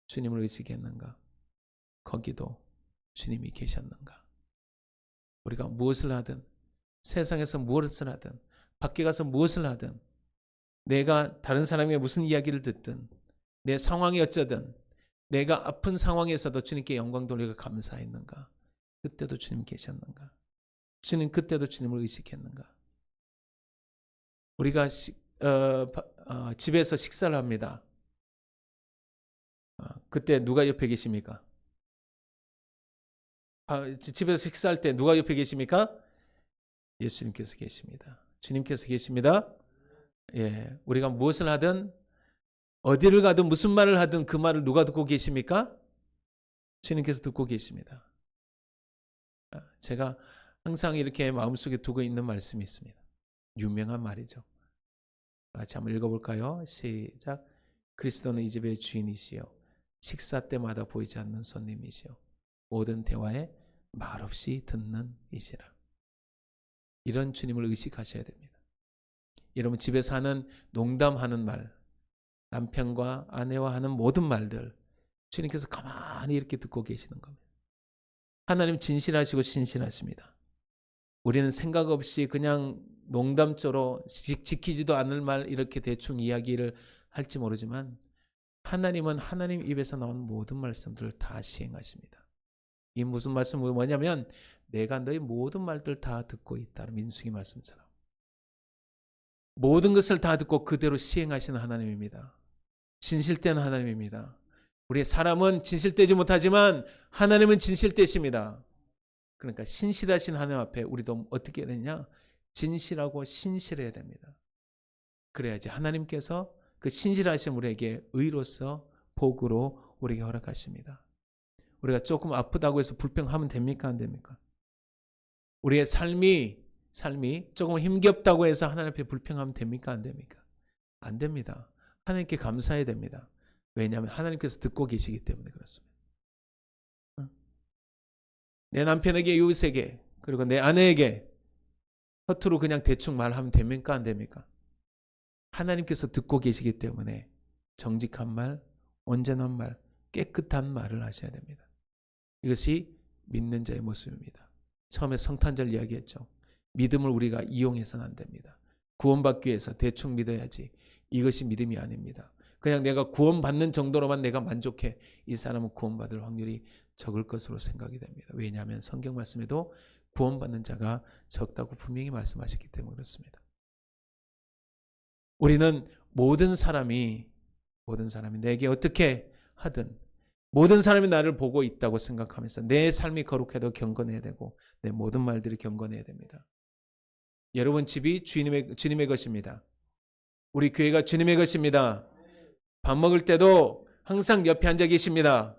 주님을 의식했는가? 거기도 주님이 계셨는가? 우리가 무엇을 하든, 세상에서 무엇을 하든, 밖에 가서 무엇을 하든, 내가 다른 사람의 무슨 이야기를 듣든, 내 상황이 어쩌든, 내가 아픈 상황에서도 주님께 영광 돌리고 감사했는가? 그때도 주님 계셨는가? 그때도 주님을 의식했는가? 우리가 집에서 식사를 합니다. 그때 누가 옆에 계십니까? 집에서 식사할 때 누가 옆에 계십니까? 예수님께서 계십니다. 주님께서 계십니다. 예, 우리가 무엇을 하든 어디를 가든 무슨 말을 하든 그 말을 누가 듣고 계십니까? 주님께서 듣고 계십니다. 제가 항상 이렇게 마음속에 두고 있는 말씀이 있습니다. 유명한 말이죠. 같이 한번 읽어볼까요? 시작. 그리스도는 이 집의 주인이시요 식사 때마다 보이지 않는 손님이시요 모든 대화에 말없이 듣는 이시라. 이런 주님을 의식하셔야 됩니다. 여러분 집에서 하는 농담하는 말, 남편과 아내와 하는 모든 말들 주님께서 가만히 이렇게 듣고 계시는 겁니다. 하나님 진실하시고 신실하십니다. 우리는 생각 없이 그냥 농담조로 지키지도 않을 말 이렇게 대충 이야기를 할지 모르지만 하나님은 하나님 입에서 나온 모든 말씀들을 다 시행하십니다. 이 무슨 말씀이 뭐냐면 내가 너희 모든 말들 다 듣고 있다. 민수기 말씀처럼. 모든 것을 다 듣고 그대로 시행하시는 하나님입니다. 진실된 하나님입니다. 우리 사람은 진실되지 못하지만 하나님은 진실되십니다. 그러니까 신실하신 하나님 앞에 우리도 어떻게 해야 되냐? 진실하고 신실해야 됩니다. 그래야지 하나님께서 그 신실하신 우리에게 의로서 복으로 우리에게 허락하십니다. 우리가 조금 아프다고 해서 불평하면 됩니까? 안 됩니까? 우리의 삶이 조금 힘겹다고 해서 하나님 앞에 불평하면 됩니까? 안 됩니까? 안 됩니다. 하나님께 감사해야 됩니다. 왜냐하면 하나님께서 듣고 계시기 때문에 그렇습니다. 내 남편에게, 이웃에게, 그리고 내 아내에게 허투루 그냥 대충 말하면 됩니까? 안 됩니까? 하나님께서 듣고 계시기 때문에 정직한 말, 온전한 말, 깨끗한 말을 하셔야 됩니다. 이것이 믿는 자의 모습입니다. 처음에 성탄절 이야기했죠. 믿음을 우리가 이용해서는 안 됩니다. 구원받기 위해서 대충 믿어야지. 이것이 믿음이 아닙니다. 그냥 내가 구원받는 정도로만 내가 만족해. 이 사람은 구원받을 확률이 적을 것으로 생각이 됩니다. 왜냐하면 성경 말씀에도 구원받는 자가 적다고 분명히 말씀하셨기 때문에 그렇습니다. 우리는 모든 사람이 내게 어떻게 하든 모든 사람이 나를 보고 있다고 생각하면서 내 삶이 거룩해도 경건해야 되고 내 모든 말들이 경건해야 됩니다. 여러분 집이 주님의 것입니다. 우리 교회가 주님의 것입니다. 밥 먹을 때도 항상 옆에 앉아 계십니다.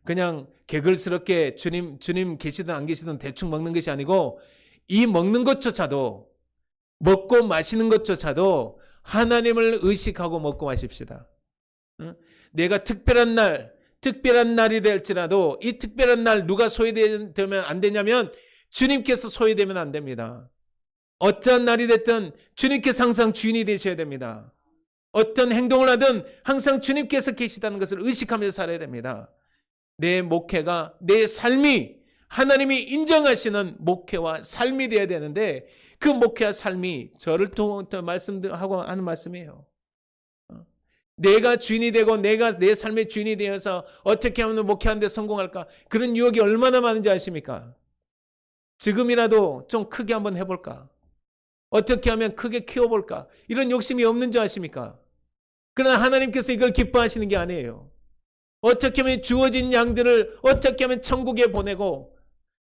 그냥 개걸스럽게 주님 계시든 안 계시든 대충 먹는 것이 아니고 이 먹는 것조차도 먹고 마시는 것조차도 하나님을 의식하고 먹고 마십시다. 내가 특별한 날이 될지라도 이 특별한 날 누가 소외되면 안 되냐면 주님께서 소외되면 안 됩니다. 어떠한 날이 됐든 주님께서 항상 주인이 되셔야 됩니다. 어떤 행동을 하든 항상 주님께서 계시다는 것을 의식하면서 살아야 됩니다. 내 목회가, 내 삶이 하나님이 인정하시는 목회와 삶이 되어야 되는데 그 목회와 삶이 저를 통해 말씀하고 하는 말씀이에요. 내가 주인이 되고 내가 내 삶의 주인이 되어서 어떻게 하면 목회하는 데 성공할까? 그런 유혹이 얼마나 많은지 아십니까? 지금이라도 좀 크게 한번 해볼까? 어떻게 하면 크게 키워볼까? 이런 욕심이 없는 줄 아십니까? 그러나 하나님께서 이걸 기뻐하시는 게 아니에요. 어떻게 하면 주어진 양들을 어떻게 하면 천국에 보내고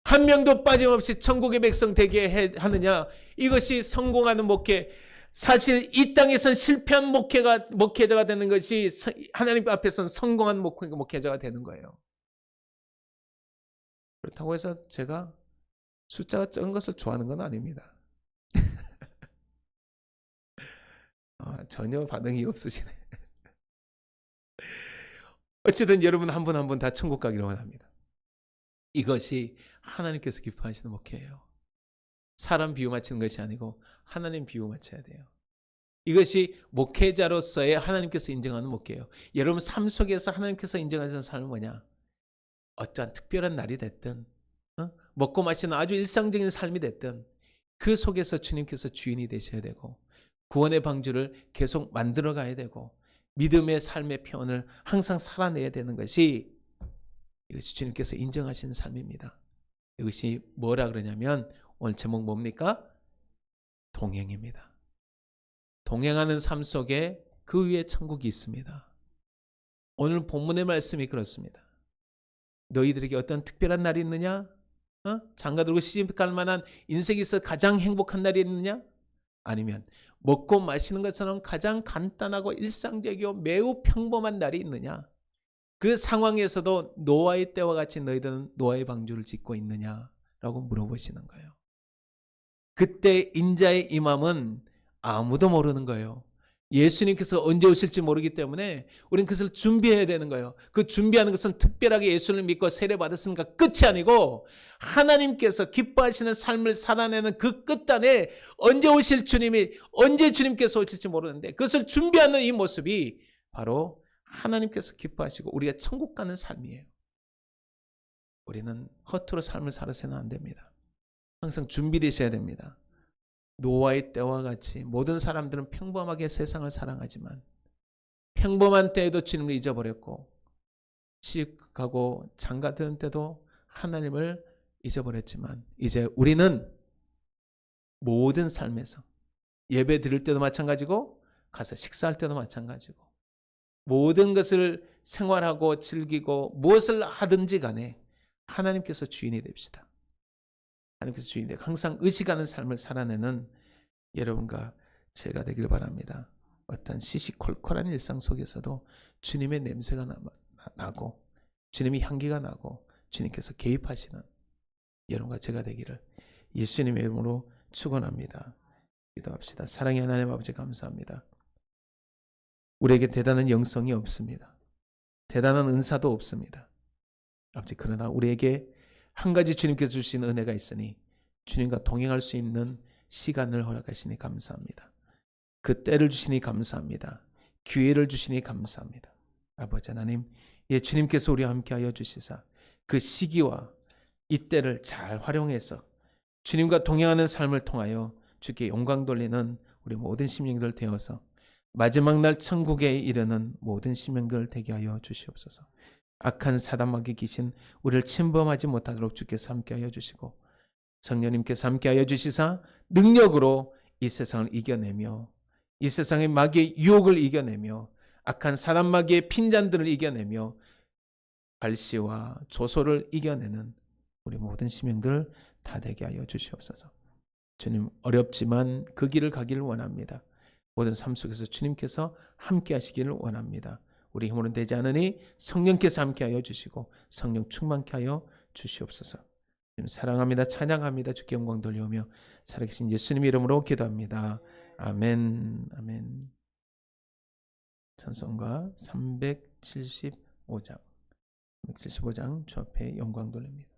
한 명도 빠짐없이 천국의 백성 되게 하느냐. 이것이 성공하는 목회. 사실 이 땅에선 실패한 목회자가 되는 것이 하나님 앞에서는 성공한 목회자가 되는 거예요. 그렇다고 해서 제가 숫자가 적은 것을 좋아하는 건 아닙니다. 전혀 반응이 없으시네. 어쨌든 여러분 한 분 한 분 다 천국 가기를 원합니다. 이것이 하나님께서 기뻐하시는 목회예요. 사람 비유 맞추는 것이 아니고 하나님 비유 맞춰야 돼요. 이것이 목회자로서의 하나님께서 인정하는 목회예요. 여러분 삶 속에서 하나님께서 인정하시는 삶은 뭐냐? 어떠한 특별한 날이 됐든 먹고 마시는 아주 일상적인 삶이 됐든 그 속에서 주님께서 주인이 되셔야 되고 구원의 방주를 계속 만들어 가야 되고 믿음의 삶의 표현을 항상 살아내야 되는 것이 이것이 주님께서 인정하시는 삶입니다. 이것이 뭐라 그러냐면 오늘 제목 뭡니까? 동행입니다. 동행하는 삶 속에 그 위에 천국이 있습니다. 오늘 본문의 말씀이 그렇습니다. 너희들에게 어떤 특별한 날이 있느냐? 장가 들고 시집 갈 만한 인생에 있어 가장 행복한 날이 있느냐? 아니면 먹고 마시는 것처럼 가장 간단하고 일상적이고 매우 평범한 날이 있느냐? 그 상황에서도 노아의 때와 같이 너희들은 노아의 방주를 짓고 있느냐라고 물어보시는 거예요. 그때 인자의 임함은 아무도 모르는 거예요. 예수님께서 언제 오실지 모르기 때문에 우리는 그것을 준비해야 되는 거예요. 그 준비하는 것은 특별하게 예수를 믿고 세례받았으니까 끝이 아니고 하나님께서 기뻐하시는 삶을 살아내는 그 끝단에 언제 오실 주님이 언제 주님께서 오실지 모르는데 그것을 준비하는 이 모습이 바로 하나님께서 기뻐하시고 우리가 천국 가는 삶이에요. 우리는 허투루 삶을 살아서는 안 됩니다. 항상 준비되셔야 됩니다. 노아의 때와 같이 모든 사람들은 평범하게 세상을 사랑하지만 평범한 때에도 주님을 잊어버렸고 시집가고 장가드는 때도 하나님을 잊어버렸지만 이제 우리는 모든 삶에서 예배 드릴 때도 마찬가지고 가서 식사할 때도 마찬가지고 모든 것을 생활하고 즐기고 무엇을 하든지 간에 하나님께서 주인이 됩시다. 하나님께서 주인이 되고 항상 의식하는 삶을 살아내는 여러분과 제가 되길 바랍니다. 어떤 시시콜콜한 일상 속에서도 주님의 냄새가 나고 주님의 향기가 나고 주님께서 개입하시는 여러분과 제가 되기를 예수님의 이름으로 축원합니다. 기도합시다. 사랑의 하나님 아버지 감사합니다. 우리에게 대단한 영성이 없습니다. 대단한 은사도 없습니다. 아버지 그러나 우리에게 한 가지 주님께서 주신 은혜가 있으니 주님과 동행할 수 있는 시간을 허락하시니 감사합니다. 그 때를 주시니 감사합니다. 기회를 주시니 감사합니다. 아버지 하나님, 주님께서 우리와 함께하여 주시사 그 시기와 이 때를 잘 활용해서 주님과 동행하는 삶을 통하여 주께 영광 돌리는 우리 모든 심령들 되어서 마지막 날 천국에 이르는 모든 심령들 되게 하여 주시옵소서. 악한 사단마귀 귀신 우리를 침범하지 못하도록 주께서 함께하여 주시고 성령님께서 함께하여 주시사 능력으로 이 세상을 이겨내며 이 세상의 마귀의 유혹을 이겨내며 악한 사단마귀의 핀잔들을 이겨내며 발시와 조소를 이겨내는 우리 모든 심령들 다 되게 하여 주시옵소서. 주님 어렵지만 그 길을 가기를 원합니다. 모든 삶 속에서 주님께서 함께 하시기를 원합니다. 우리 힘으로는 되지 않으니 성령께서 함께하여 주시고 성령 충만케 하여 주시옵소서. 사랑합니다. 찬양합니다. 주께 영광 돌려오며 살아계신 예수님 이름으로 기도합니다. 아멘. 아멘. 찬송가 375장 주 앞에 영광 돌립니다.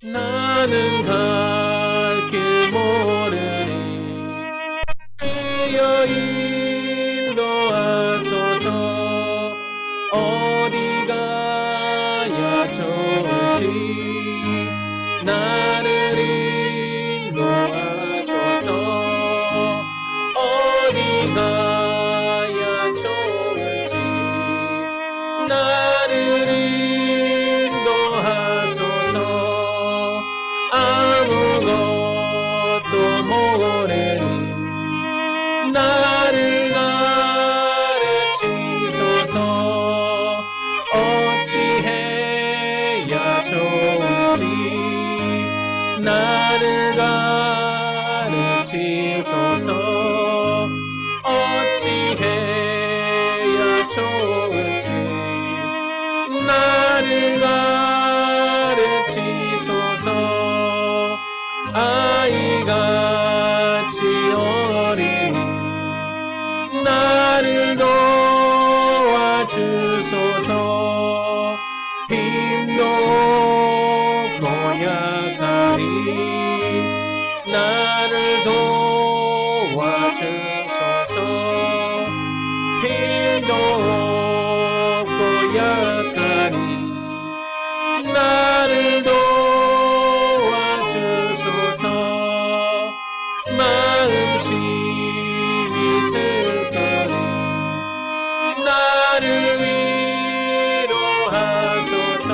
나는 갈 길 모르니 주여 인도하소서. 어디 가야 좋을지 나를 인도하소서. 어디 가야 좋을지 나를 인도하소서. 아무것도 모르니 나를 가르치소서. 어찌해야 좋을지 나를 가르치소서. 어찌해야 좋을지 나를 가르치소서. 아이같이 어린이 나를 도와주소서. 힘도 없고 약하니 나를 도와주소서. 힘도 없고 약하니 나를 도와주소서. 마음심이 슬퍼니 나를 위로하소서.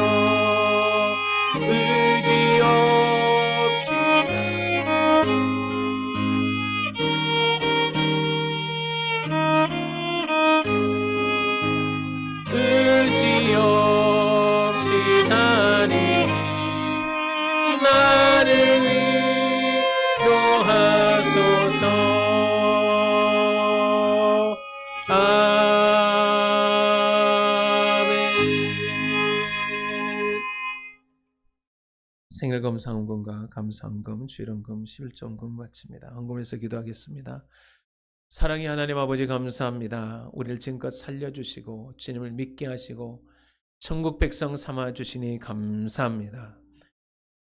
의지 없이 다니니 나를 위로하소서. 생일금 상금과 감사헌금 주일헌금 11조헌금 마칩니다. 헌금에서 기도하겠습니다. 사랑의 하나님 아버지 감사합니다. 우리를 지금껏 살려주시고 주님을 믿게 하시고 천국 백성 삼아주시니 감사합니다.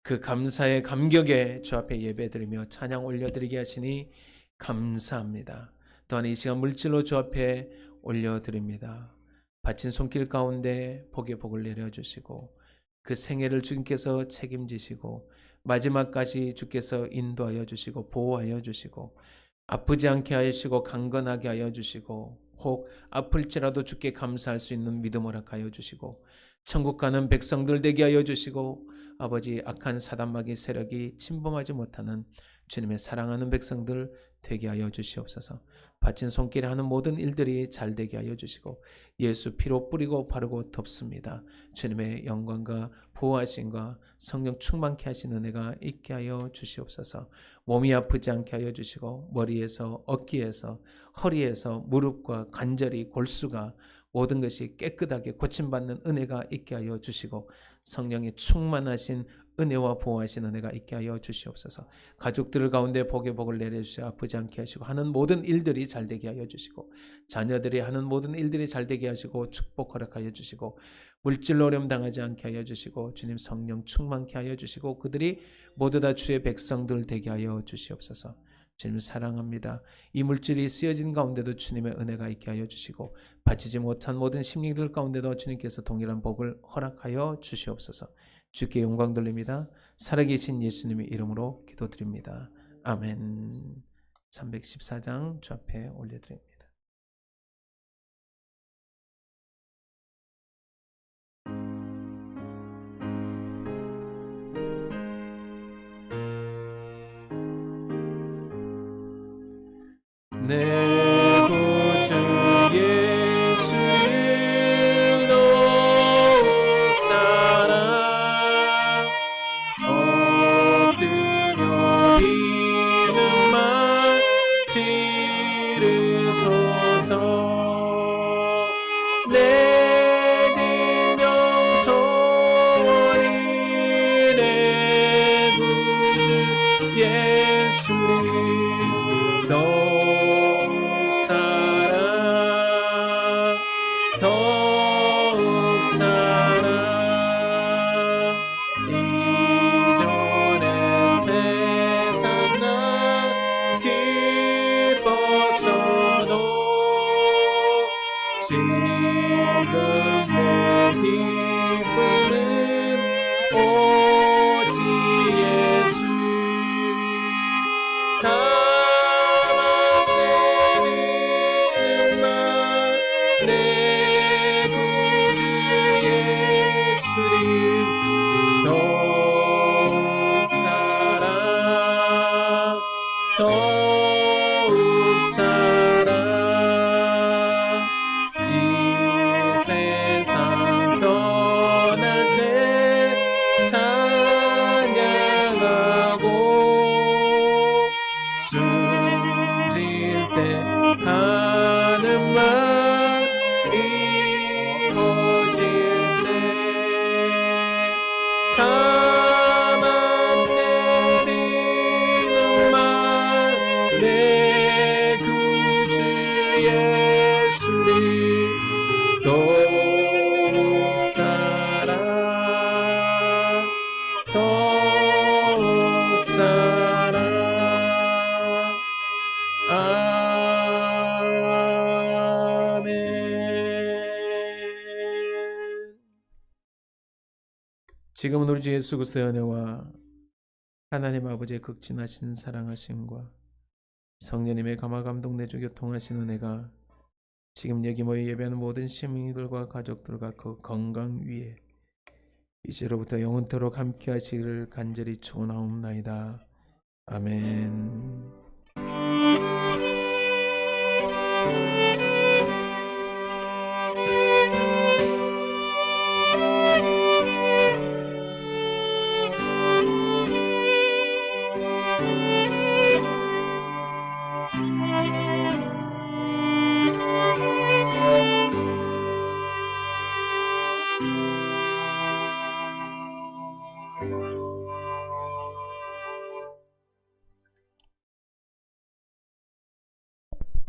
그 감사의 감격에 주 앞에 예배드리며 찬양 올려드리게 하시니 감사합니다. 또한 이 시간 물질로 주 앞에 올려드립니다. 바친 손길 가운데 복의 복을 내려주시고 그 생애를 주님께서 책임지시고 마지막까지 주께서 인도하여 주시고 보호하여 주시고 아프지 않게 하시고 강건하게 하여 주시고 혹 아플지라도 주께 감사할 수 있는 믿음 허락하여 주시고 천국 가는 백성들 되게 하여 주시고 아버지 악한 사단마귀 세력이 침범하지 못하는 주님의 사랑하는 백성들 되게 하여 주시옵소서. 바친 손길에 하는 모든 일들이 잘 되게 하여 주시고 예수 피로 뿌리고 바르고 덮습니다. 주님의 영광과 보호하심과 성령 충만케 하신 은혜가 있게 하여 주시옵소서. 몸이 아프지 않게 하여 주시고 머리에서 어깨에서 허리에서 무릎과 관절이 골수가 모든 것이 깨끗하게 고침받는 은혜가 있게 하여 주시고 성령의 충만하신 은혜와 보호하신 은혜가 있게 하여 주시옵소서. 가족들 가운데 복의 복을 내려주시고 아프지 않게 하시고 하는 모든 일들이 잘되게 하여 주시고 자녀들이 하는 모든 일들이 잘되게 하시고 축복 허락하여 주시고 물질로 어려움 당하지 않게 하여 주시고 주님 성령 충만케 하여 주시고 그들이 모두 다 주의 백성들 되게 하여 주시옵소서. 주님 사랑합니다. 이 물질이 쓰여진 가운데도 주님의 은혜가 있게 하여 주시고 바치지 못한 모든 심령들 가운데도 주님께서 동일한 복을 허락하여 주시옵소서. 주께 영광 돌립니다. 살아계신 예수님의 이름으로 기도드립니다. 아멘. 314장 주 앞에 올려드립니다. 내 구주 예수를 놓을 사람 이르소서. 내 생명 소원이 내 구주 예수를 더욱 사랑 더욱 사랑. 이전엔 세상 나 기뻤어도 지금 내 기쁨은 오직 예수. 다만 내 구주 예수를 더욱 사랑 더욱 사랑. 이 세상 떠날 때 찬양하고 숨질 때 하는 말 이루어질세. 다만 내리는 말 내 구주 예수를 더욱 사랑 더욱 사랑. 아멘. 지금은 우리 주 예수 그리스도의 은혜와 하나님 아버지의 극진하신 사랑하심과 성령님의 감화 감동 내주 교통하신 은혜가 지금 여기 모여 예배하는 모든 시민들과 가족들과 그 건강 위에 이제로부터 영원토록 함께 하시기를 간절히 축원하옵나이다. 아멘.